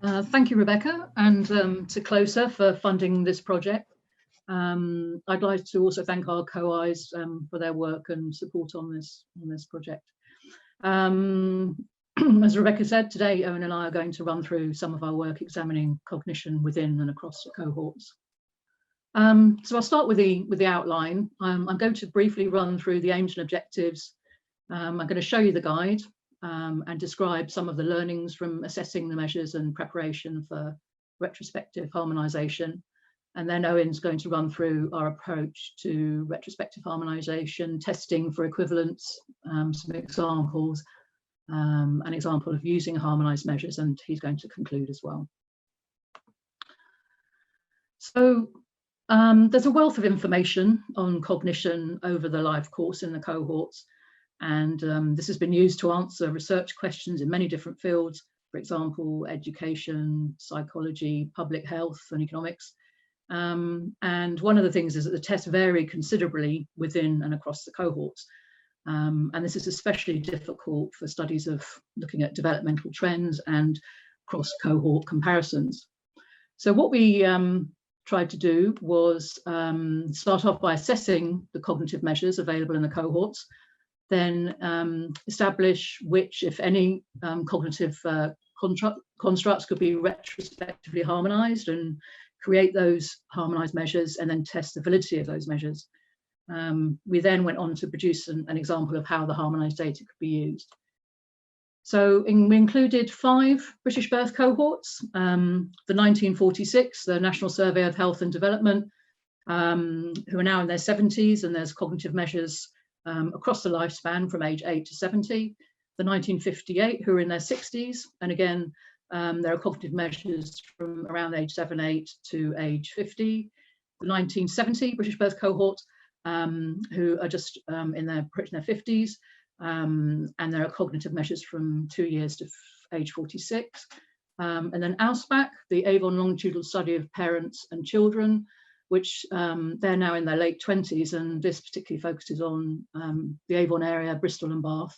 Thank you, Rebecca, and to CLOSA for funding this project. I'd like to also thank our co-Is for their work and support on this project. As Rebecca said, today Eoin and I are going to run through some of our work examining cognition within and across the cohorts. So I'll start with the outline. I'm going to briefly run through the aims and objectives. I'm going to show you the guide and describe some of the learnings from assessing the measures and preparation for retrospective harmonization. And then Eoin's going to run through our approach to retrospective harmonization, testing for equivalence, some examples, an example of using harmonized measures, and he's going to conclude as well. So there's a wealth of information on cognition over the live course in the cohorts, and this has been used to answer research questions in many different fields, for example, education, psychology, public health, and economics. And one of the things is that the tests vary considerably within and across the cohorts. And this is especially difficult for studies of looking at developmental trends and cross-cohort comparisons. So what we tried to do was start off by assessing the cognitive measures available in the cohorts, then establish which, if any, cognitive constructs could be retrospectively harmonized, and create those harmonized measures, and then test the validity of those measures. We then went on to produce an example of how the harmonized data could be used. So we included 5 British birth cohorts, the 1946, the National Survey of Health and Development, who are now in their 70s, and there's cognitive measures across the lifespan from age 8 to 70, the 1958, who are in their 60s, and again, there are cognitive measures from around age 7, 8 to age 50, the 1970 British birth cohort, who are just in their 50s, and there are cognitive measures from 2 years to age 46. And then Ausbach, the Avon longitudinal study of parents and children, which they're now in their late 20s, and this particularly focuses on the Avon area, Bristol and Bath,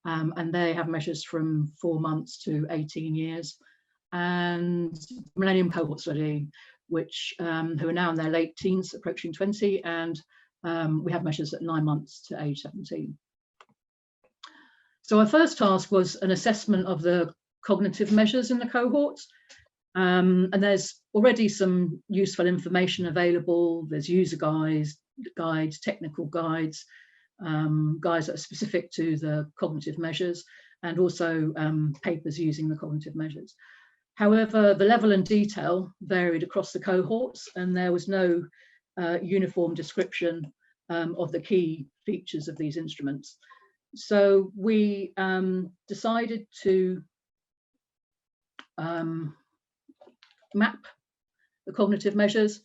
and they have measures from 4 months to 18 years. And Millennium Cohort Study, which who are now in their late teens, approaching 20, and we have measures at 9 months to age 17. So our first task was an assessment of the cognitive measures in the cohorts. And there's already some useful information available. There's user guides, technical guides, guides that are specific to the cognitive measures, and also papers using the cognitive measures. However, the level and detail varied across the cohorts, and there was no uniform description of the key features of these instruments. So we decided to map the cognitive measures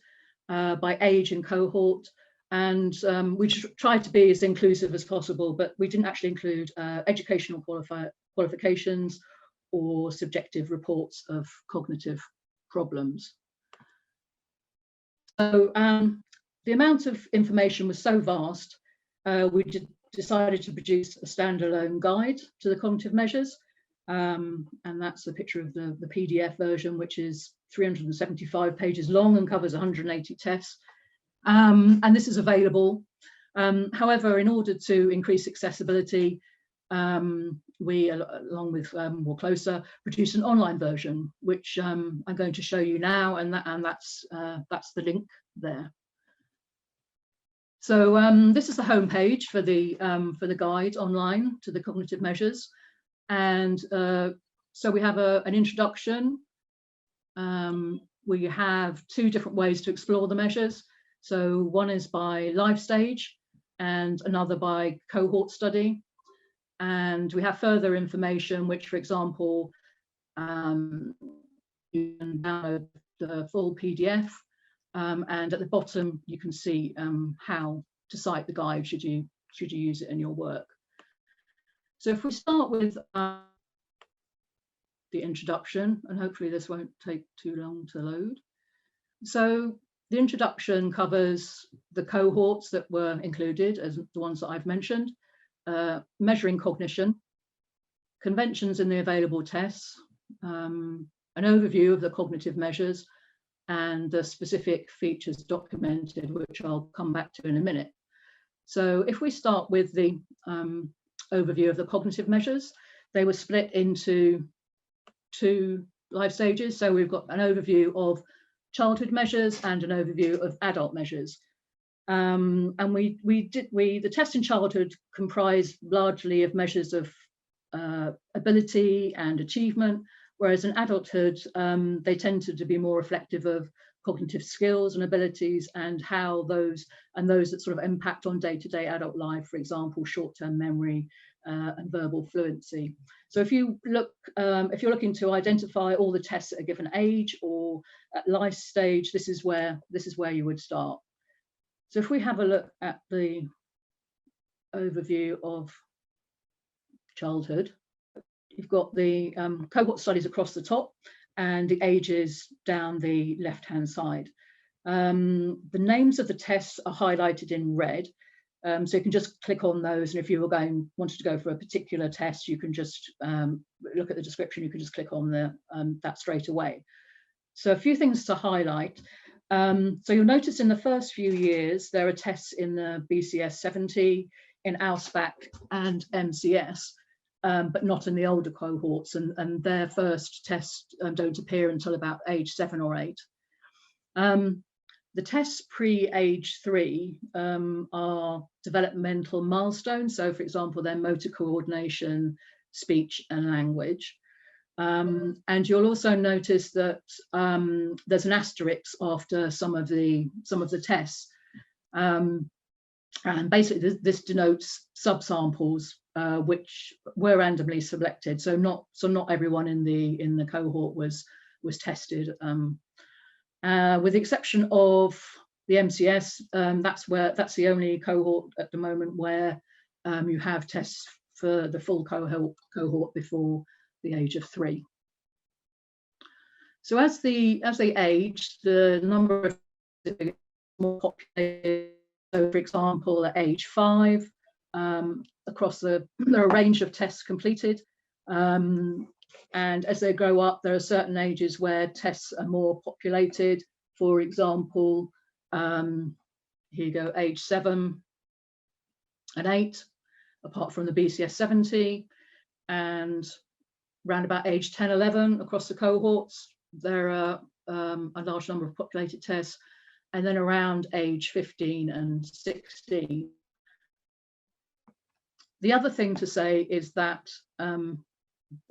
by age and cohort, and we tried to be as inclusive as possible, but we didn't actually include educational qualifications or subjective reports of cognitive problems. So the amount of information was so vast, we decided to produce a standalone guide to the cognitive measures, and that's a picture of the PDF version, which is 375 pages long and covers 180 tests, and this is available. However, in order to increase accessibility, we, along with more CLOSA, produced an online version, which I'm going to show you now, and that's the link there. So this is the home page for the guide online to the cognitive measures, and so we have an introduction. We have 2 different ways to explore the measures. So one is by life stage, and another by cohort study. And we have further information, which, for example, you can download the full PDF, and at the bottom you can see how to cite the guide should you use it in your work. So if we start with the introduction, and hopefully this won't take too long to load. So the introduction covers the cohorts that were included, as the ones that I've mentioned, measuring cognition, conventions in the available tests, an an overview of the cognitive measures and the specific features documented, which I'll come back to in a minute. So if we start with the overview of the cognitive measures, they were split into 2 life stages. So we've got an overview of childhood measures and an overview of adult measures. And the test in childhood comprised largely of measures of ability and achievement, whereas in adulthood, they tended to be more reflective of cognitive skills and abilities and how those that sort of impact on day-to-day adult life, for example, short-term memory and verbal fluency. So if you're looking to identify all the tests at a given age or at life stage, this is where you would start. So if we have a look at the overview of childhood, you've got the cohort studies across the top and the ages down the left-hand side. The names of the tests are highlighted in red, so you can just click on those, and if you wanted to go for a particular test, you can just look at the description, you can just click on that straight away. So a few things to highlight. So you'll notice in the first few years, there are tests in the BCS 70, in AUSPAC and MCS, but not in the older cohorts, and their first tests don't appear until about age 7 or 8. The tests pre-age 3 are developmental milestones. So for example, they're motor coordination, speech and language. And you'll also notice that there's an asterisk after some of the tests. And basically this denotes subsamples which were randomly selected. So not everyone in the cohort was tested. With the exception of the MCS, that's the only cohort at the moment where you have tests for the full cohort before the age of 3. So as they age, the number of more populated. So for example, at age 5, across there are a range of tests completed. And as they grow up, there are certain ages where tests are more populated. For example, here you go, age 7 and 8, apart from the BCS 70, and around about age 10, 11 across the cohorts, there are a large number of populated tests. And then around age 15 and 16. The other thing to say is that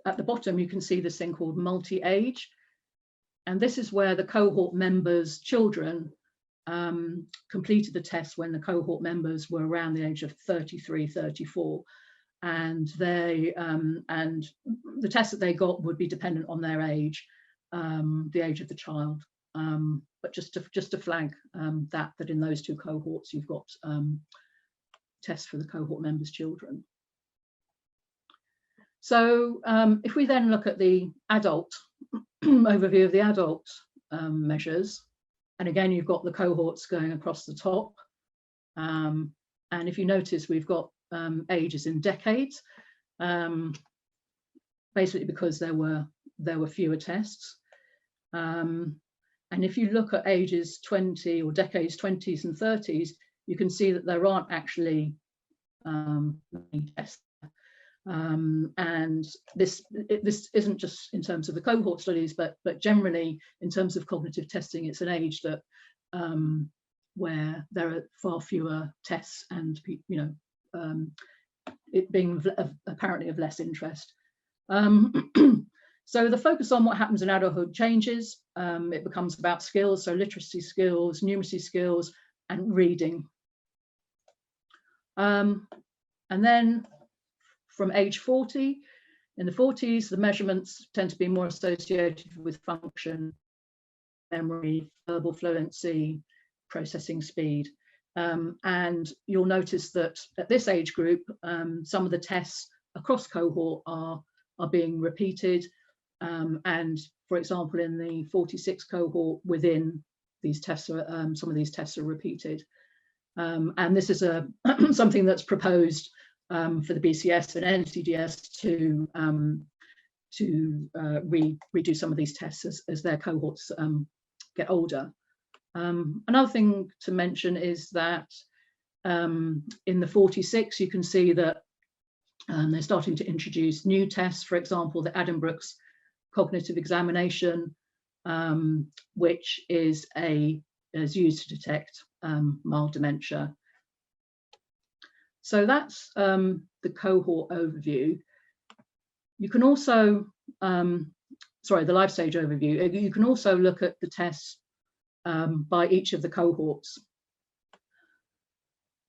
at the bottom, you can see this thing called multi-age. And this is where the cohort members' children completed the test when the cohort members were around the age of 33, 34. And the test that they got would be dependent on their age, the age of the child. But just to flag that in those 2 cohorts, you've got tests for the cohort members' children. So if we then look at the adult overview of the adult measures, and again, you've got the cohorts going across the top. And if you notice, we've got ages in decades, basically because there were fewer tests. And if you look at ages 20 or decades 20s and 30s, you can see that there aren't actually many tests. And this isn't just in terms of the cohort studies, but generally in terms of cognitive testing, it's an age that where there are far fewer tests and it being apparently of less interest. So the focus on what happens in adulthood changes. It becomes about skills, so literacy skills, numeracy skills, and reading. And then from age 40, in the 40s, the measurements tend to be more associated with function, memory, verbal fluency, processing speed. And you'll notice that at this age group, some of the tests across cohort are being repeated. And for example, in the 46 cohort within these tests, some of these tests are repeated. And this is something that's proposed for the BCS and NCDS redo some of these tests as their cohorts get older. Another thing to mention is that in the 46, you can see that they're starting to introduce new tests, for example, the Addenbrook's cognitive examination, which is used to detect mild dementia. So that's the cohort overview. You can also, sorry, the life stage overview. You can also look at the tests by each of the cohorts.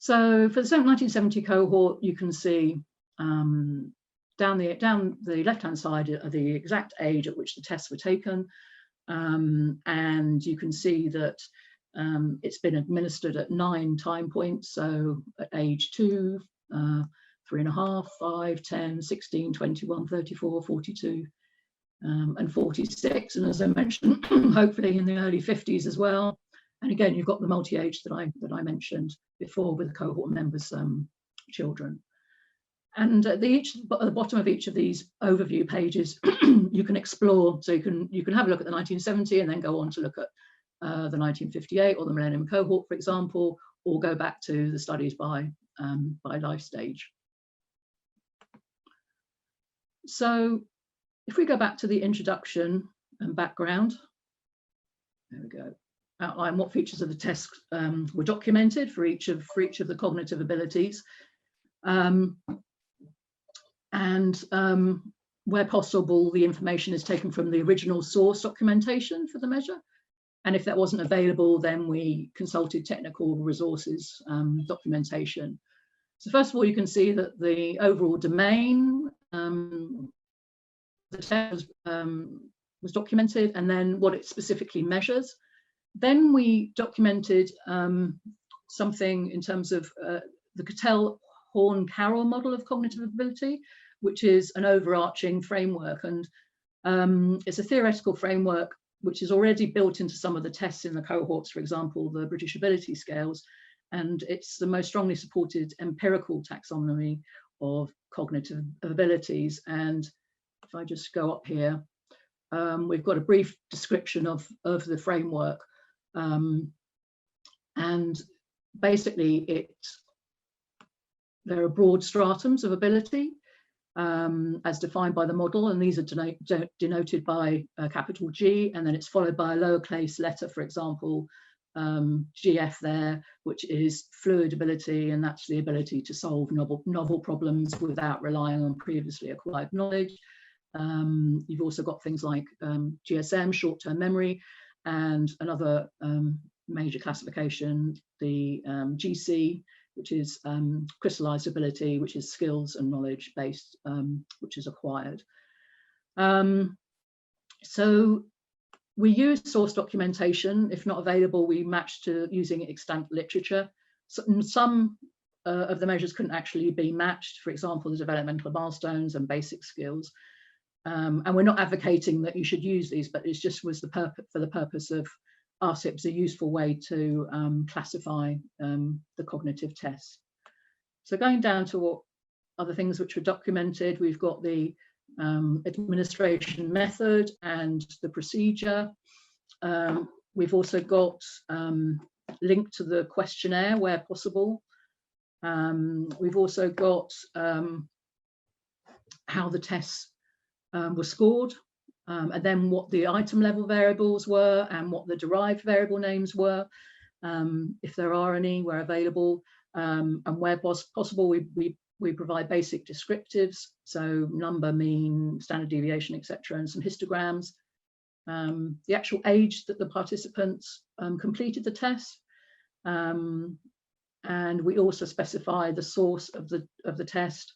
So for the 1970 cohort, you can see down the left-hand side are the exact age at which the tests were taken. And you can see that it's been administered at 9 time points. So at age 2, 3.5, 5, 10, 16, 21, 34, 42, and 46. And as I mentioned, hopefully in the early 50s as well. And again, you've got the multi-age that I mentioned before with the cohort members' children. And at the bottom of each of these overview pages, you can explore. So you can have a look at the 1970 and then go on to look at the 1958 or the Millennium Cohort, for example, or go back to the studies by life stage. So if we go back to the introduction and background, there we go. Outline what features of the test were documented for each of the cognitive abilities. Where possible, the information is taken from the original source documentation for the measure. And if that wasn't available, then we consulted technical resources documentation. So first of all, you can see that the overall domain, the test was documented, and then what it specifically measures. Then we documented something in terms of the Cattell-Horn-Carroll model of cognitive ability, which is an overarching framework. And it's a theoretical framework which is already built into some of the tests in the cohorts, for example, the British Ability Scales. And it's the most strongly supported empirical taxonomy of cognitive abilities. And if I just go up here, we've got a brief description of the framework. And basically, there are broad stratums of ability as defined by the model, and these are denoted by a capital G, and then it's followed by a lowercase letter, for example, GF there, which is fluid ability, and that's the ability to solve novel problems without relying on previously acquired knowledge. You've also got things like GSM, short-term memory, and another major classification, the GC, which is crystallized ability, which is skills and knowledge based, which is acquired. So we use source documentation. If not available, we match to using extant literature. Some of the measures couldn't actually be matched, for example, the developmental milestones and basic skills. And we're not advocating that you should use these, but it just was for the purpose of RCIP's a useful way to classify the cognitive tests. So going down to what other things which were documented, we've got the administration method and the procedure. We've also got linked to the questionnaire where possible. We've also got how the tests were scored, and then what the item level variables were and what the derived variable names were, if there are any, where available, and where possible, we provide basic descriptives, so number, mean, standard deviation, etc., and some histograms. The actual age that the participants completed the test, and we also specify the source of the test,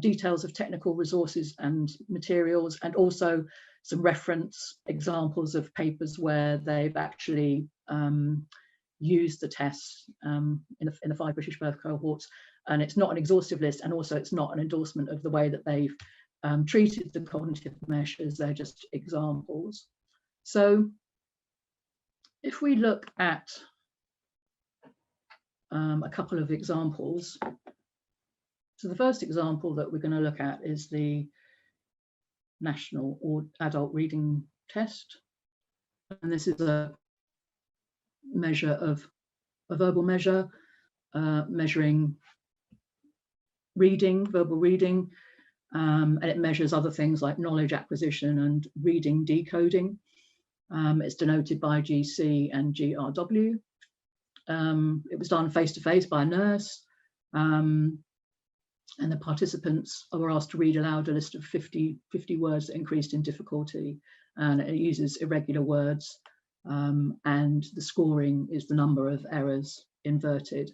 details of technical resources and materials, and also some reference examples of papers where they've actually used the tests in the 5 British birth cohorts. And it's not an exhaustive list, and also it's not an endorsement of the way that they've treated the cognitive measures, they're just examples. So if we look at a couple of examples. So the first example that we're going to look at is the national or adult reading test. And this is a measure of a verbal measure, measuring reading, verbal reading, and it measures other things like knowledge acquisition and reading decoding. It's denoted by GC and GRW. It was done face-to-face by a nurse, and the participants were asked to read aloud a list of 50 words that increased in difficulty, and it uses irregular words, and the scoring is the number of errors inverted.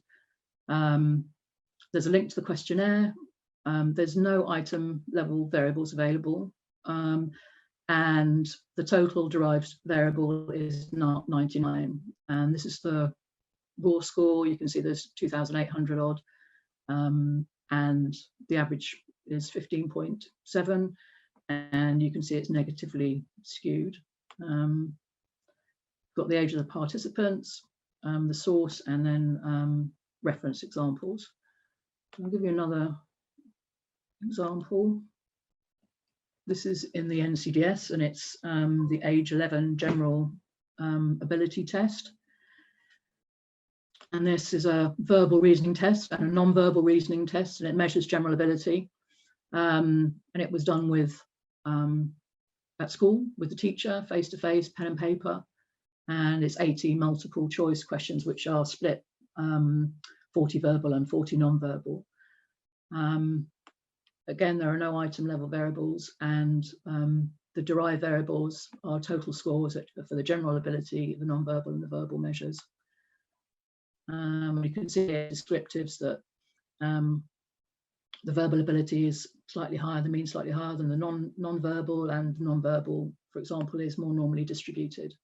There's a link to the questionnaire. There's no item level variables available, and the total derived variable is not 99, and this is the raw score. You can see there's 2,800 odd, and the average is 15.7, and you can see it's negatively skewed. Got the age of the participants, the source, and then reference examples. I'll give you another example. This is in the NCDS, and it's the age 11 general ability test. And this is a verbal reasoning test and a non-verbal reasoning test, and it measures general ability. And it was done with at school with the teacher, face-to-face, pen and paper. And it's 80 multiple choice questions, which are split 40 verbal and 40 non-verbal. Again, there are no item level variables, and the derived variables are total scores for the general ability, the non-verbal and the verbal measures. You can see descriptives that the verbal ability is slightly higher, the mean slightly higher than the non-verbal, and non-verbal, for example, is more normally distributed.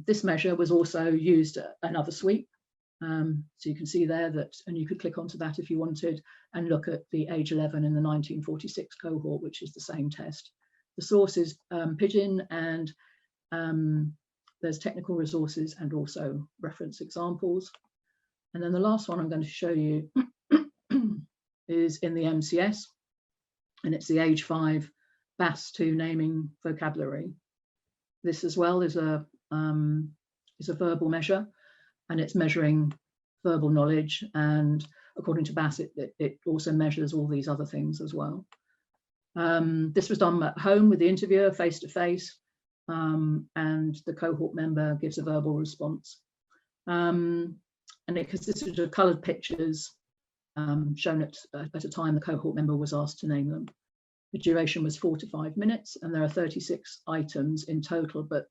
This measure was also used at another sweep. So you can see there that, and you could click onto that if you wanted and look at the age 11 in the 1946 cohort, which is the same test. The source is Pidgin, and there's technical resources and also reference examples. And then the last one I'm going to show you is in the MCS, and it's the age 5 BAS2 naming vocabulary. This as well is a verbal measure, and it's measuring verbal knowledge, and according to BAS, it also measures all these other things as well. This was done at home with the interviewer, face-to-face, and the cohort member gives a verbal response. And it consisted of coloured pictures shown at a time the cohort member was asked to name them. The duration was 4 to 5 minutes, and there are 36 items in total, but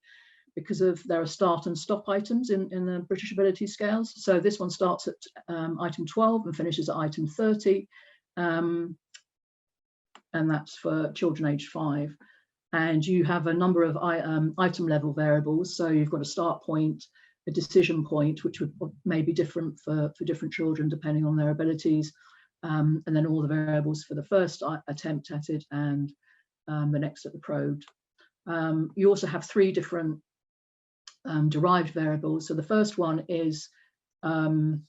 because there are start and stop items in the British Ability Scales. So this one starts at item 12 and finishes at item 30. And that's for children aged 5. And you have a number of item level variables. So you've got a start point, a decision point, which may be different for different children depending on their abilities. And then all the variables for the first attempt at it and the next at the probed. You also have 3 different derived variables. So the first one is the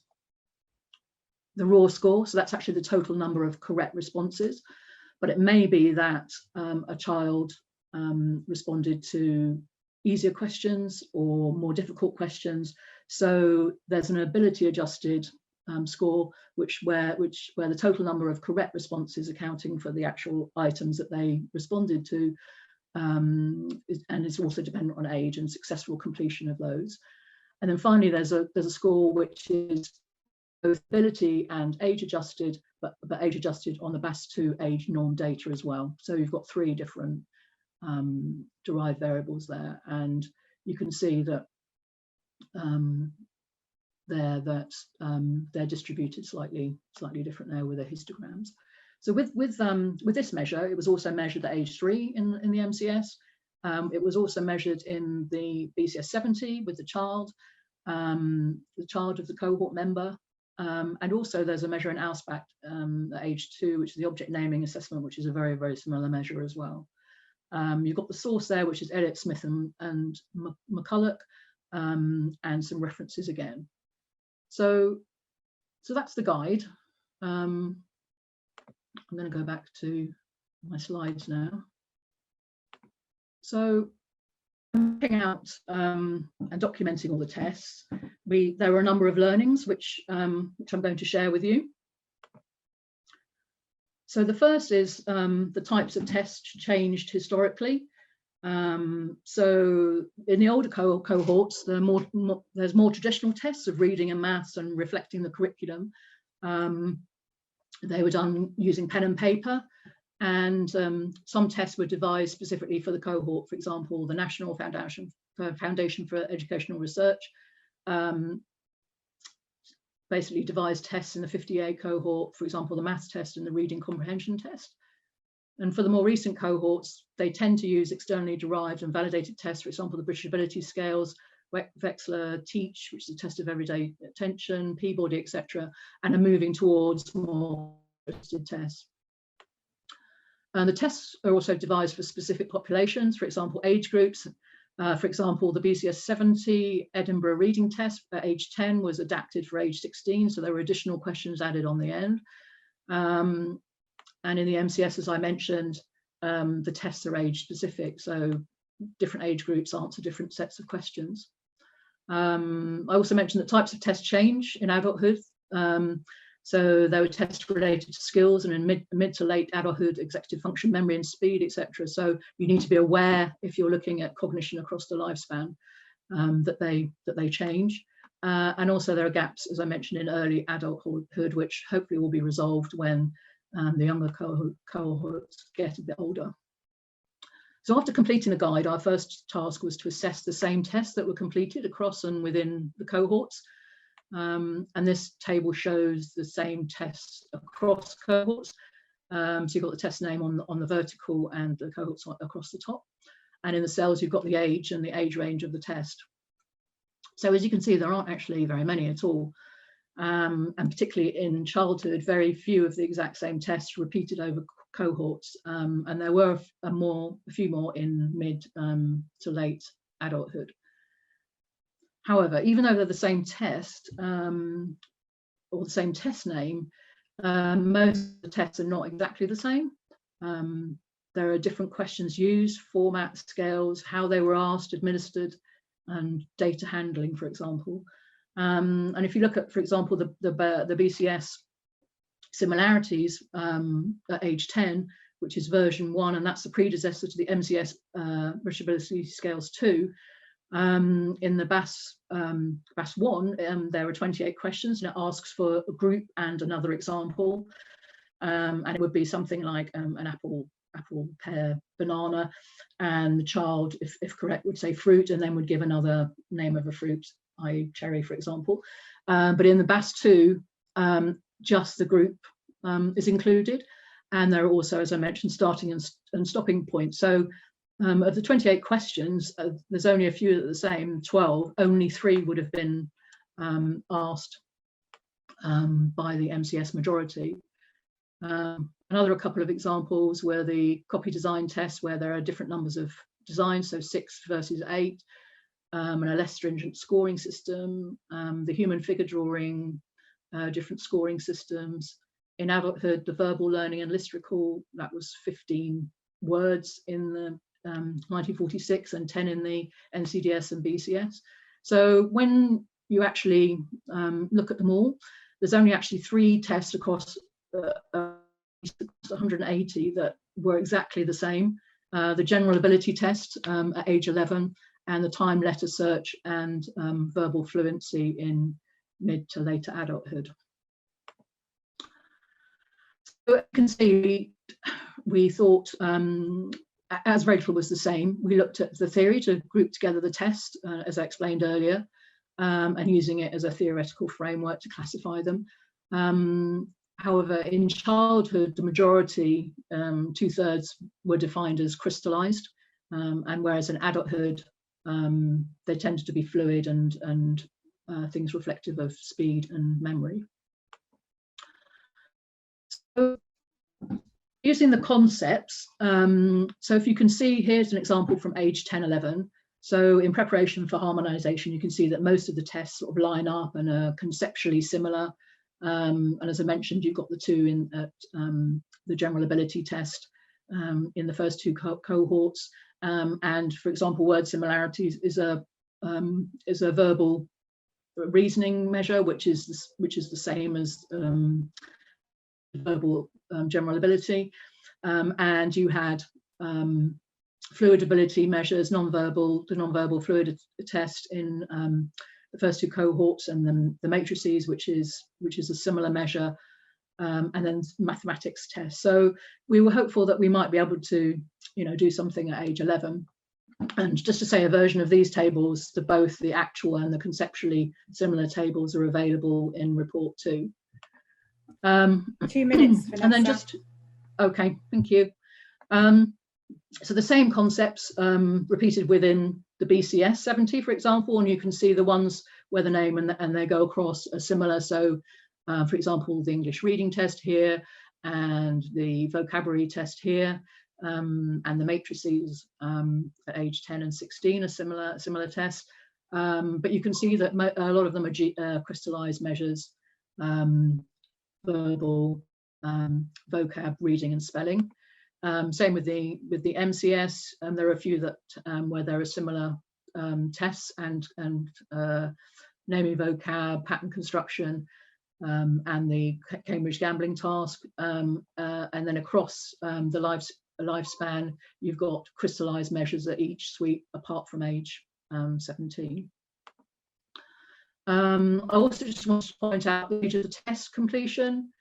raw score. So that's actually the total number of correct responses. But it may be that a child responded to easier questions or more difficult questions. So there's an ability adjusted score, where the total number of correct responses accounting for the actual items that they responded to, and it's also dependent on age and successful completion of those. And then finally, there's a score which is both ability and age adjusted, but age adjusted on the BAS2 age norm data as well. So you've got 3 different derived variables there, and you can see that they're distributed slightly different there with the histograms. So with this measure, it was also measured at age 3 in the MCS. It was also measured in the BCS 70 with the child of the cohort member. And also there's a measure in Ausbach at age 2, which is the object naming assessment, which is a very, very similar measure as well. You've got the source there, which is Elliott, Smith and McCulloch, and some references again. So that's the guide. I'm going to go back to my slides now. So mapping out and documenting all the tests, there were a number of learnings which I'm going to share with you. So the first is the types of tests changed historically. So in the older cohorts, there's more traditional tests of reading and maths and reflecting the curriculum. They were done using pen and paper, and some tests were devised specifically for the cohort. For example, the National Foundation for Educational Research basically devised tests in the 58 cohort, for example, the maths test and the reading comprehension test. And for the more recent cohorts, they tend to use externally derived and validated tests, for example, the British Ability Scales, Wechsler Teach, which is a test of everyday attention, Peabody, etc., and are moving towards more trusted tests. And the tests are also devised for specific populations, for example, age groups. For example, the BCS 70 Edinburgh reading test at age 10 was adapted for age 16, so there were additional questions added on the end. And in the MCS, as I mentioned, the tests are age specific, so different age groups answer different sets of questions. I also mentioned that types of tests change in adulthood. So there were tests related to skills, and in mid to late adulthood, executive function, memory and speed, etc. So you need to be aware, if you're looking at cognition across the lifespan, that they change. And also there are gaps, as I mentioned, in early adulthood, which hopefully will be resolved when the younger cohorts get a bit older. So after completing the guide, our first task was to assess the same tests that were completed across and within the cohorts. And this table shows the same tests across cohorts. So you've got the test name on the vertical and the cohorts across the top. And in the cells, you've got the age and the age range of the test. So as you can see, there aren't actually very many at all. And particularly in childhood, very few of the exact same tests repeated over cohorts. And there were a few more in mid to late adulthood. However, even though they're the same test or the same test name, most of the tests are not exactly the same. There are different questions used, format, scales, how they were asked, administered, and data handling, for example. And if you look at, for example, the BCS similarities at age 10, which is version 1, and that's the predecessor to the MCS British Ability Scales 2. In the BAS 1, there are 28 questions, and it asks for a group and another example. And it would be something like an apple, pear, banana, and the child, if correct, would say fruit, and then would give another name of a fruit, i.e. cherry, for example. But in the BAS 2, just the group is included. And there are also, as I mentioned, starting and stopping points. So of the 28 questions, there's only a few that are the same, 12, only 3 would have been asked by the MCS majority. Another couple of examples were the copy design test, where there are different numbers of designs, so 6 versus 8, and a less stringent scoring system, the human figure drawing, different scoring systems. In adulthood, the verbal learning and list recall, that was 15 words in the 1946 and 10 in the NCDS and BCS. So when you actually look at them all, there's only actually 3 tests across 180 that were exactly the same. The general ability test at age 11, and the time letter search and verbal fluency in mid to later adulthood. So you can see we thought, as Rachel was the same, we looked at the theory to group together the test, as I explained earlier, and using it as a theoretical framework to classify them. However, in childhood, the majority, 2/3, were defined as crystallized, and whereas in adulthood, they tended to be fluid and things reflective of speed and memory. So, using the concepts, so if you can see, here's an example from age 10, 11. So in preparation for harmonization, you can see that most of the tests sort of line up and are conceptually similar. And as I mentioned, you've got the 2 in at the general ability test, in the first two cohorts. And for example, word similarities is a verbal reasoning measure, which is the same as verbal general ability. And you had fluid ability measures, the non-verbal fluid test in the first two cohorts, and then the matrices, which is a similar measure, and then mathematics tests. So we were hopeful that we might be able to, do something at age 11. And just to say, a version of these tables, both the actual and the conceptually similar tables, are available in report 2. 2 minutes, Vanessa. And then okay, thank you. So the same concepts repeated within the BCS 70, for example, and you can see the ones where the name and they go across are similar. So, for example, the English reading test here, and the vocabulary test here, and the matrices at age 10 and 16 are similar tests. But you can see that a lot of them are crystallized measures, verbal, vocab, reading, and spelling. Same with the MCS, and there are a few that where there are similar tests and naming vocab, pattern construction, and the Cambridge gambling task, and then across the lifespan, you've got crystallized measures at each sweep apart from age 17. I also just want to point out the age of the test completion,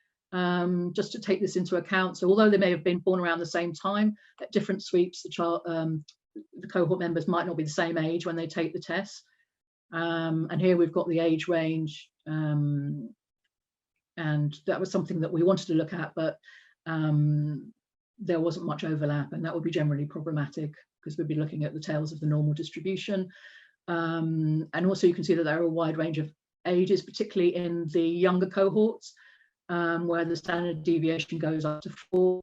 just to take this into account. So although they may have been born around the same time, at different sweeps, the cohort members might not be the same age when they take the test. And here we've got the age range, and that was something that we wanted to look at, but there wasn't much overlap, and that would be generally problematic because we'd be looking at the tails of the normal distribution. And also you can see that there are a wide range of ages, particularly in the younger cohorts, where the standard deviation goes up to 4.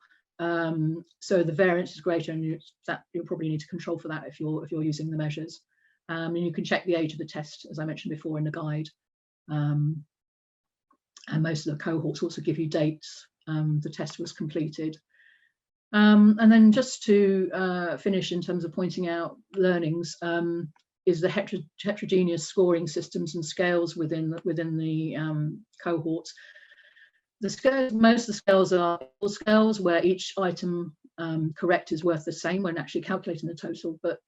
So the variance is greater, and you'll probably need to control for that if you're using the measures. And you can check the age of the test, as I mentioned before, in the guide. And most of the cohorts also give you dates the test was completed. And then just to finish in terms of pointing out learnings, is the heterogeneous scoring systems and scales within the cohorts. The scales, most of the scales are equal scales where each item correct is worth the same when actually calculating the total, but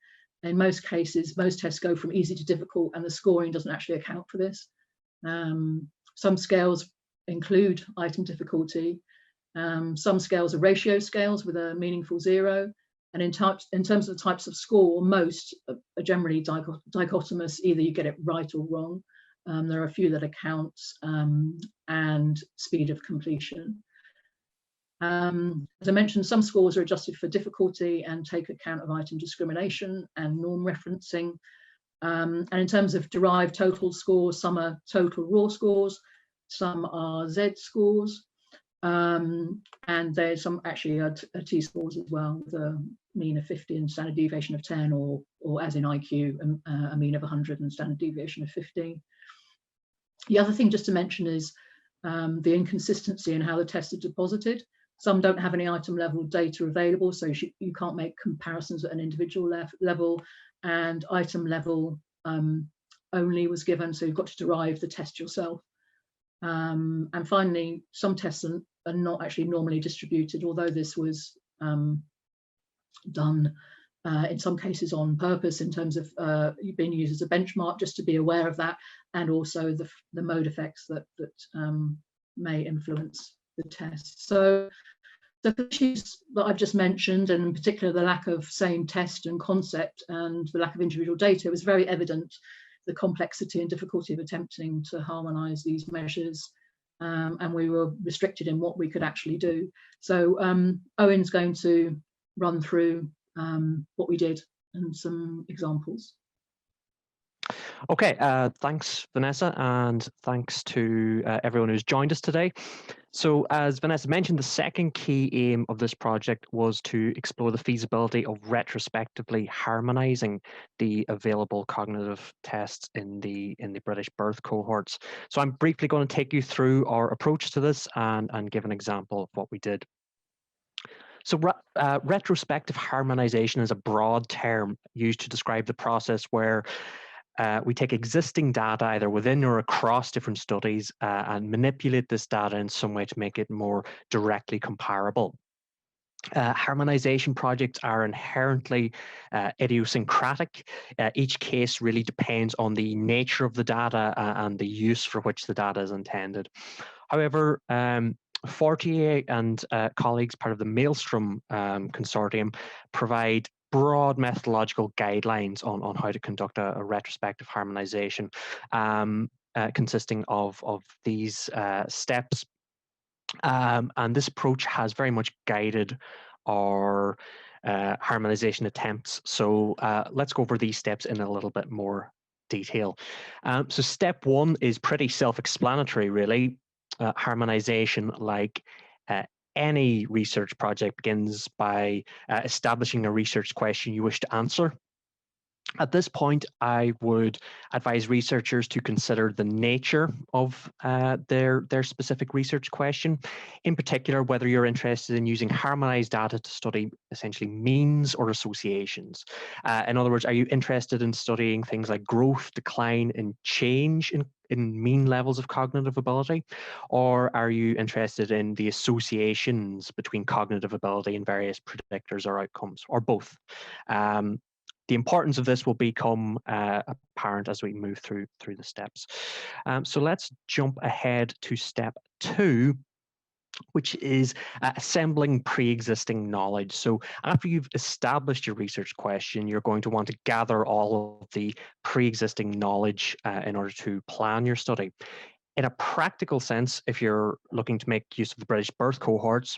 in most cases, most tests go from easy to difficult, and the scoring doesn't actually account for this. Some scales include item difficulty. Some scales are ratio scales with a meaningful 0. And in terms of the types of score, most are generally dichotomous. Either you get it right or wrong. There are a few that are counts and speed of completion. As I mentioned, some scores are adjusted for difficulty and take account of item discrimination and norm referencing. And in terms of derived total scores, some are total raw scores, some are Z scores, and there's some actually are T-scores as well, with a mean of 50 and standard deviation of 10, or as in IQ, a mean of 100 and standard deviation of 15. The other thing just to mention is the inconsistency in how the tests are deposited. Some don't have any item level data available, so you can't make comparisons at an individual level, and item level only was given, so you've got to derive the test yourself. And finally, some tests are not actually normally distributed, although this was done in some cases on purpose in terms of being used as a benchmark, just to be aware of that, and also the mode effects that may influence the test. So the issues that I've just mentioned, and in particular the lack of same test and concept and the lack of individual data, was very evident, the complexity and difficulty of attempting to harmonise these measures, and we were restricted in what we could actually do. So Eoin's going to run through what we did and some examples. Okay, thanks, Vanessa, and thanks to everyone who's joined us today. So as Vanessa mentioned, the second key aim of this project was to explore the feasibility of retrospectively harmonizing the available cognitive tests in the British birth cohorts. So I'm briefly going to take you through our approach to this and give an example of what we did. So retrospective harmonization is a broad term used to describe the process where we take existing data either within or across different studies and manipulate this data in some way to make it more directly comparable. Harmonization projects are inherently idiosyncratic. Each case really depends on the nature of the data and the use for which the data is intended. However, Fortier and colleagues, part of the Maelstrom consortium, provide broad methodological guidelines on how to conduct a retrospective harmonization, consisting of these steps. And this approach has very much guided our harmonization attempts. So let's go over these steps in a little bit more detail. So step one is pretty self-explanatory, really. Harmonization, like any research project, begins by establishing a research question you wish to answer. At this point, I would advise researchers to consider the nature of their specific research question. In particular, whether you're interested in using harmonized data to study essentially means or associations. In other words, are you interested in studying things like growth, decline, and change in mean levels of cognitive ability? Or are you interested in the associations between cognitive ability and various predictors or outcomes, or both? The importance of this will become apparent as we move through the steps. So let's jump ahead to step two, which is assembling pre-existing knowledge. So after you've established your research question, you're going to want to gather all of the pre-existing knowledge in order to plan your study. In a practical sense, if you're looking to make use of the British birth cohorts,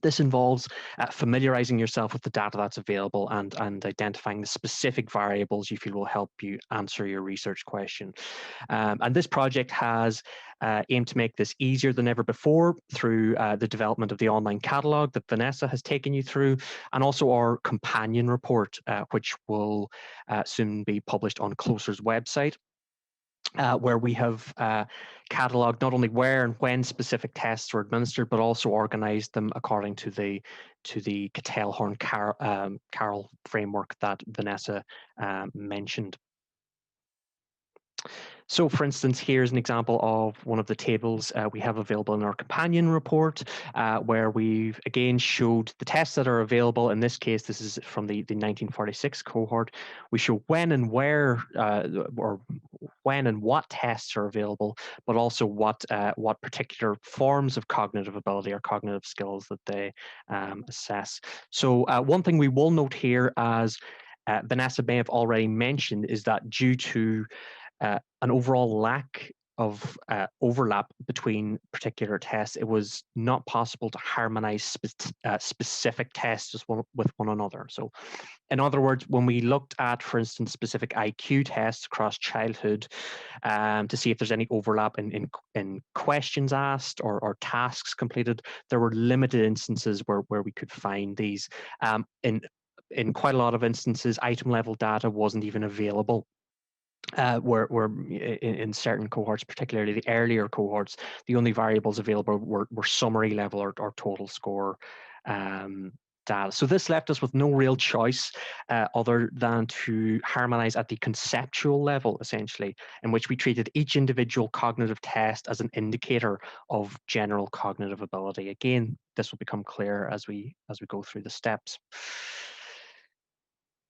this involves familiarizing yourself with the data that's available and identifying the specific variables you feel will help you answer your research question. And this project has aimed to make this easier than ever before through the development of the online catalog that Vanessa has taken you through, and also our companion report, which will soon be published on Closer's website. Where we have catalogued not only where and when specific tests were administered, but also organized them according to the Cattell-Horn-Carroll framework that Vanessa mentioned. So, for instance, here's an example of one of the tables we have available in our companion report, where we've again showed the tests that are available. In this case, this is from the 1946 cohort. We show when and where, or when and what tests are available, but also what particular forms of cognitive ability or cognitive skills that they assess. So, one thing we will note here, as Vanessa may have already mentioned, is that due to an overall lack of overlap between particular tests, it was not possible to harmonize specific tests with one another. So, in other words, when we looked at, for instance, specific IQ tests across childhood to see if there's any overlap in questions asked or tasks completed, there were limited instances where we could find these. In quite a lot of instances, item level data wasn't even available. Where in certain cohorts, particularly the earlier cohorts, the only variables available were summary level or total score data. So this left us with no real choice other than to harmonize at the conceptual level, essentially, in which we treated each individual cognitive test as an indicator of general cognitive ability. Again, this will become clear as we go through the steps.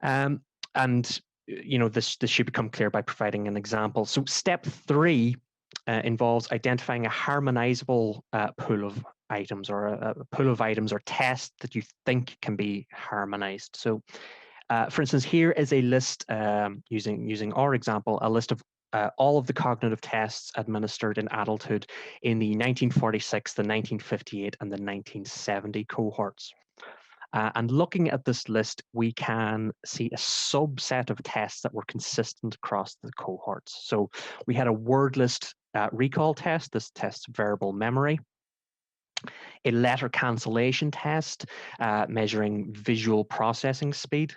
And this should become clear by providing an example. So step 3 involves identifying a harmonizable pool of items, or a pool of items or tests that you think can be harmonized. So for instance, here is a list, using our example, a list of all of the cognitive tests administered in adulthood in the 1946, the 1958, and the 1970 cohorts. And looking at this list, we can see a subset of tests that were consistent across the cohorts. So we had a word list recall test. This tests verbal memory. A letter cancellation test measuring visual processing speed.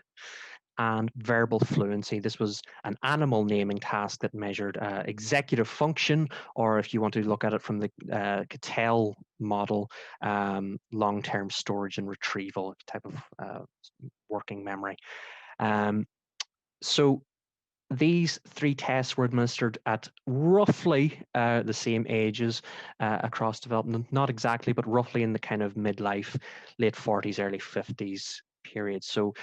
and verbal fluency. This was an animal naming task that measured executive function, or if you want to look at it from the Cattell model, long-term storage and retrieval type of working memory. So these 3 tests were administered at roughly the same ages across development, not exactly, but roughly in the kind of midlife, late 40s, early 50s period. So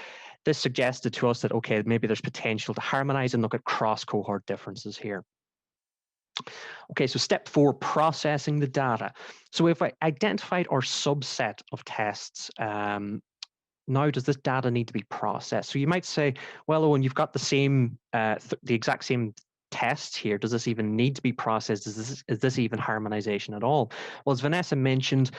this suggested to us that, okay, maybe there's potential to harmonize and look at cross-cohort differences here. Okay, so step 4, processing the data. So if I identified our subset of tests, now does this data need to be processed? So you might say, well, Eoin, you've got the same, the exact same tests here. Does this even need to be processed? Is this even harmonization at all? Well, as Vanessa mentioned,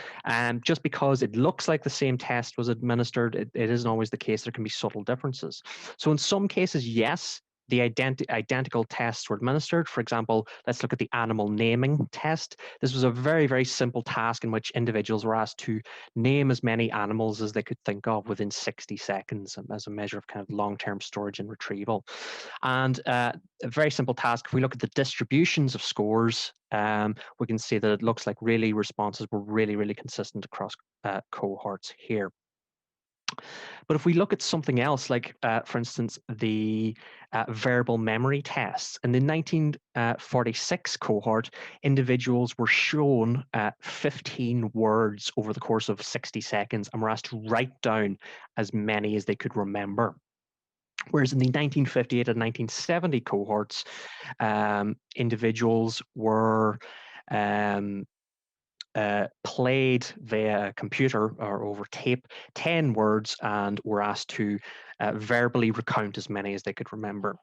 just because it looks like the same test was administered, it isn't always the case. There can be subtle differences. So in some cases, yes, the identical tests were administered. For example, let's look at the animal naming test. This was a very, very simple task in which individuals were asked to name as many animals as they could think of within 60 seconds as a measure of kind of long-term storage and retrieval. And a very simple task, if we look at the distributions of scores, we can see that it looks like really responses were really, really consistent across cohorts here. But if we look at something else, like, for instance, the verbal memory tests, in the 1946 cohort, individuals were shown 15 words over the course of 60 seconds and were asked to write down as many as they could remember. Whereas in the 1958 and 1970 cohorts, individuals were played via computer or over tape 10 words and were asked to verbally recount as many as they could remember.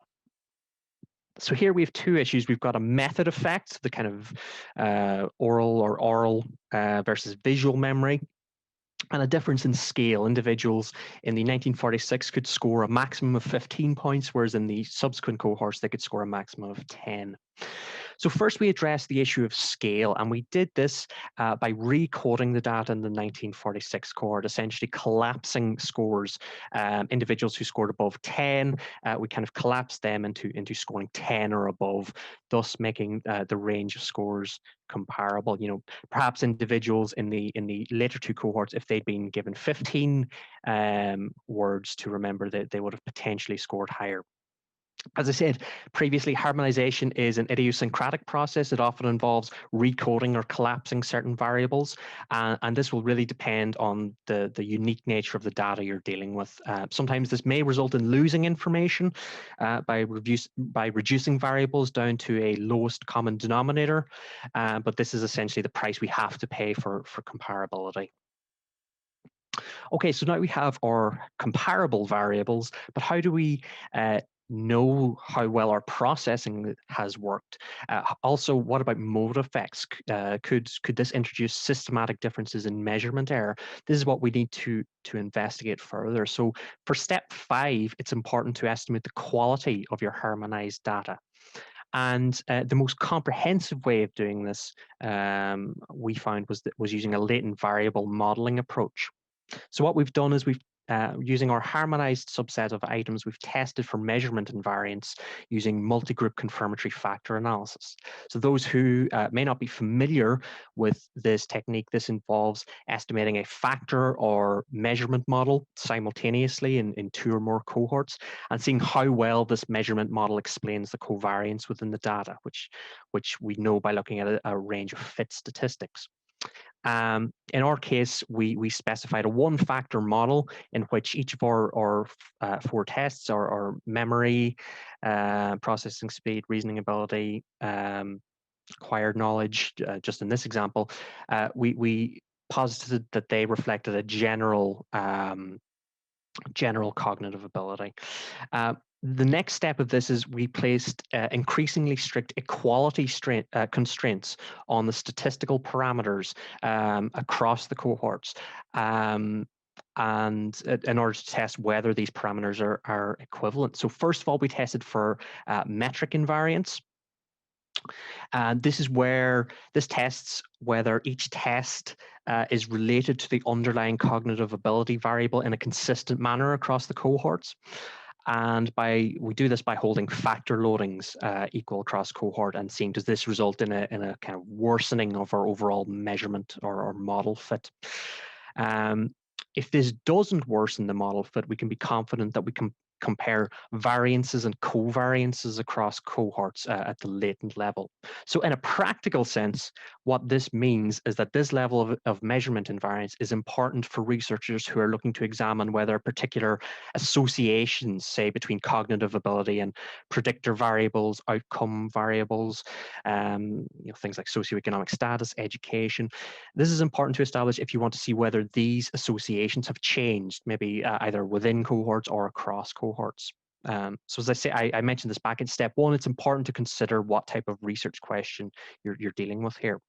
So here we have 2 issues. We've got a method effect, the kind of oral versus visual memory, and a difference in scale. Individuals in the 1946 could score a maximum of 15 points, whereas in the subsequent cohorts, they could score a maximum of 10. So first we addressed the issue of scale, and we did this by recoding the data in the 1946 cohort, essentially collapsing scores. Individuals who scored above 10, we kind of collapsed them into scoring 10 or above, thus making the range of scores comparable. You know, perhaps individuals in the later 2 cohorts, if they'd been given 15 words to remember, they would have potentially scored higher. As I said previously, harmonization is an idiosyncratic process. It often involves recoding or collapsing certain variables, and this will really depend on the unique nature of the data you're dealing with. Sometimes this may result in losing information by reducing variables down to a lowest common denominator, but this is essentially the price we have to pay for comparability. Okay, so now we have our comparable variables, but how do we know how well our processing has worked? Also, what about mode effects? Could this introduce systematic differences in measurement error? This is what we need to investigate further. So for step 5, it's important to estimate the quality of your harmonized data. And the most comprehensive way of doing this, we found, was using a latent variable modeling approach. So what we've done is we've using our harmonized subset of items, we've tested for measurement invariance using multi-group confirmatory factor analysis. So those who may not be familiar with this technique, this involves estimating a factor or measurement model simultaneously in 2 or more cohorts and seeing how well this measurement model explains the covariance within the data, which we know by looking at a range of fit statistics. In our case, we specified a 1-factor model in which each of our 4 tests, our memory, processing speed, reasoning ability, acquired knowledge, just in this example, we posited that they reflected a general cognitive ability. The next step of this is we placed increasingly strict equality constraints on the statistical parameters across the cohorts, and in order to test whether these parameters are equivalent. So first of all, we tested for metric invariance. This is where this tests whether each test is related to the underlying cognitive ability variable in a consistent manner across the cohorts. And we do this by holding factor loadings equal across cohort and seeing, does this result in a kind of worsening of our overall measurement or model fit. If this doesn't worsen the model fit, we can be confident that we can compare variances and covariances across cohorts at the latent level. So in a practical sense, what this means is that this level of measurement in variance is important for researchers who are looking to examine whether particular associations, say between cognitive ability and predictor variables, outcome variables, things like socioeconomic status, education. This is important to establish if you want to see whether these associations have changed, maybe either within cohorts or across cohorts. So as I say, I mentioned this back in step one, it's important to consider what type of research question you're dealing with here.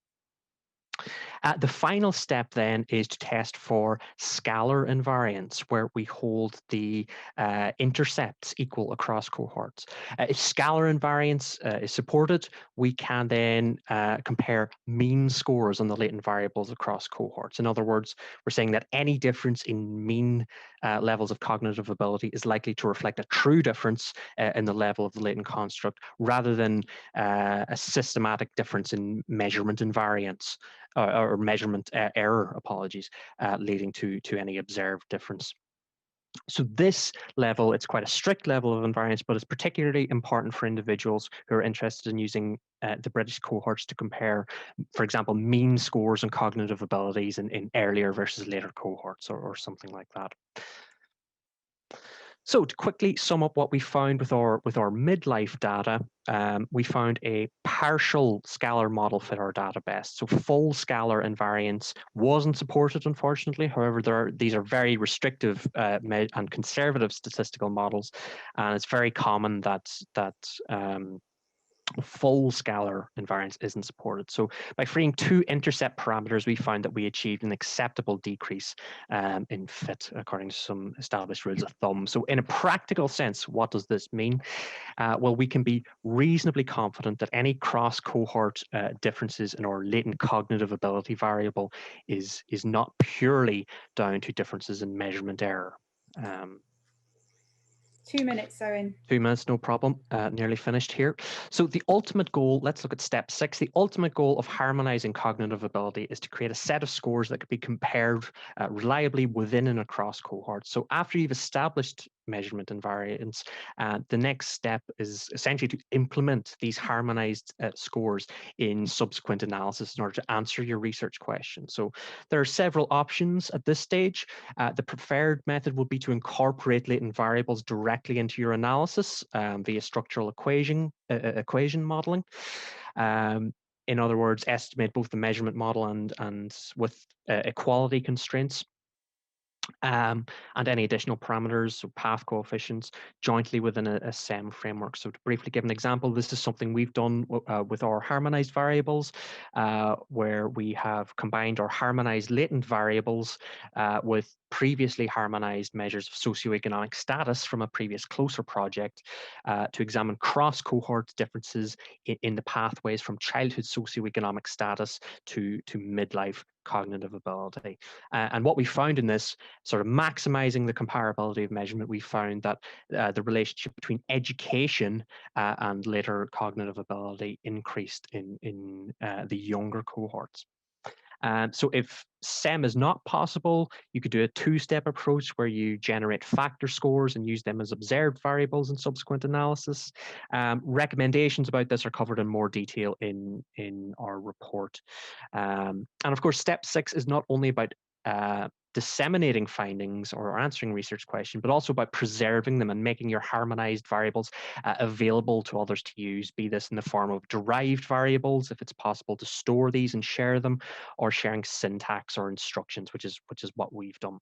The final step then is to test for scalar invariance, where we hold the intercepts equal across cohorts. If scalar invariance is supported, we can then compare mean scores on the latent variables across cohorts. In other words, we're saying that any difference in mean levels of cognitive ability is likely to reflect a true difference in the level of the latent construct, rather than a systematic difference in measurement invariance. Or measurement error, apologies, leading to any observed difference. So this level, it's quite a strict level of invariance, but it's particularly important for individuals who are interested in using the British cohorts to compare, for example, mean scores and cognitive abilities in earlier versus later cohorts or something like that. So to quickly sum up what we found with our midlife data, we found a partial scalar model fit our data best. So full scalar invariance wasn't supported, unfortunately. However, these are very restrictive and conservative statistical models, and it's very common that full scalar invariance isn't supported. So by freeing two intercept parameters, we found that we achieved an acceptable decrease in fit according to some established rules of thumb. So in a practical sense, what does this mean? Well, we can be reasonably confident that any cross-cohort differences in our latent cognitive ability variable is not purely down to differences in measurement error. 2 minutes, Eoin. 2 minutes, no problem. Nearly finished here. So the ultimate goal, let's look at step 6. The ultimate goal of harmonizing cognitive ability is to create a set of scores that could be compared reliably within and across cohorts. So after you've established measurement invariance, the next step is essentially to implement these harmonized scores in subsequent analysis in order to answer your research question. So there are several options at this stage. The preferred method would be to incorporate latent variables directly into your analysis via structural equation modeling. In other words, estimate both the measurement model and with equality constraints. And any additional parameters, so path coefficients, jointly within a SEM framework. So to briefly give an example, this is something we've done with our harmonized variables, where we have combined our harmonized latent variables with previously harmonized measures of socioeconomic status from a previous closer project to examine cross-cohort differences in the pathways from childhood socioeconomic status to midlife cognitive ability. And what we found in this, sort of maximizing the comparability of measurement, we found that the relationship between education and later cognitive ability increased in the younger cohorts. So if SEM is not possible, you could do a two-step approach where you generate factor scores and use them as observed variables in subsequent analysis. Recommendations about this are covered in more detail in our report. And of course, step 6 is not only about disseminating findings or answering research questions, but also about preserving them and making your harmonized variables available to others to use, be this in the form of derived variables, if it's possible to store these and share them, or sharing syntax or instructions, which is what we've done.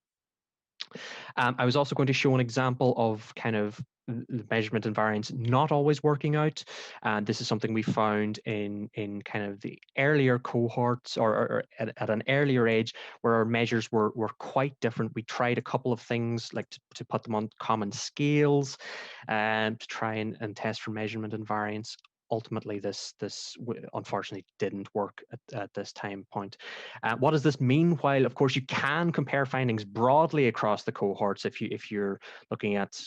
I was also going to show an example of kind of the measurement invariance not always working out. And this is something we found in kind of the earlier cohorts or at an earlier age where our measures were quite different. We tried a couple of things like to put them on common scales and to try and test for measurement invariance. Ultimately, this unfortunately didn't work at this time point. What does this mean? While of course you can compare findings broadly across the cohorts if you're looking at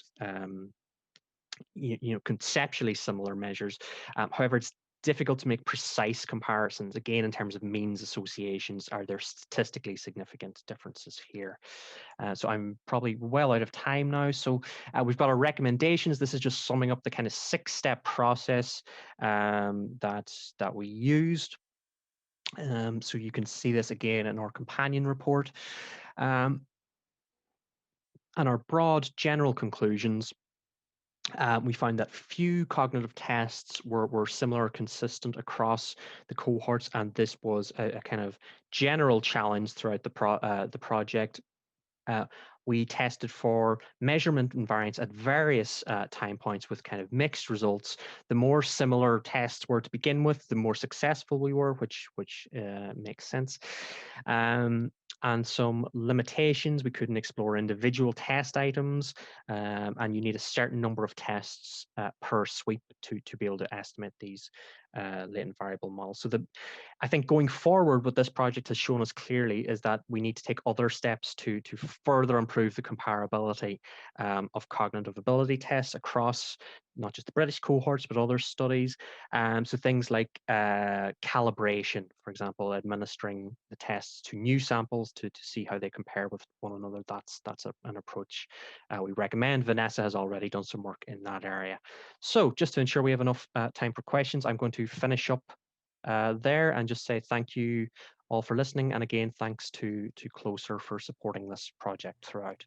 conceptually similar measures. However, it's difficult to make precise comparisons. Again, in terms of means associations, are there statistically significant differences here? So I'm probably well out of time now. So we've got our recommendations. This is just summing up the kind of 6-step process that we used. So you can see this again in our companion report. And our broad general conclusions, we found that few cognitive tests were similar or consistent across the cohorts, and this was a kind of general challenge throughout the project. We tested for measurement and variance at various time points with kind of mixed results. The more similar tests were to begin with, the more successful we were, which makes sense. And some limitations: we couldn't explore individual test items, and you need a certain number of tests per sweep to be able to estimate these latent variable models. So I think going forward, what this project has shown us clearly is that we need to take other steps to further improve the comparability of cognitive ability tests across not just the British cohorts, but other studies. So things like calibration, for example, administering the tests to new samples to see how they compare with one another. That's an approach we recommend. Vanessa has already done some work in that area. So just to ensure we have enough time for questions, I'm going to finish up there and just say thank you all for listening. And again, thanks to Closer for supporting this project throughout.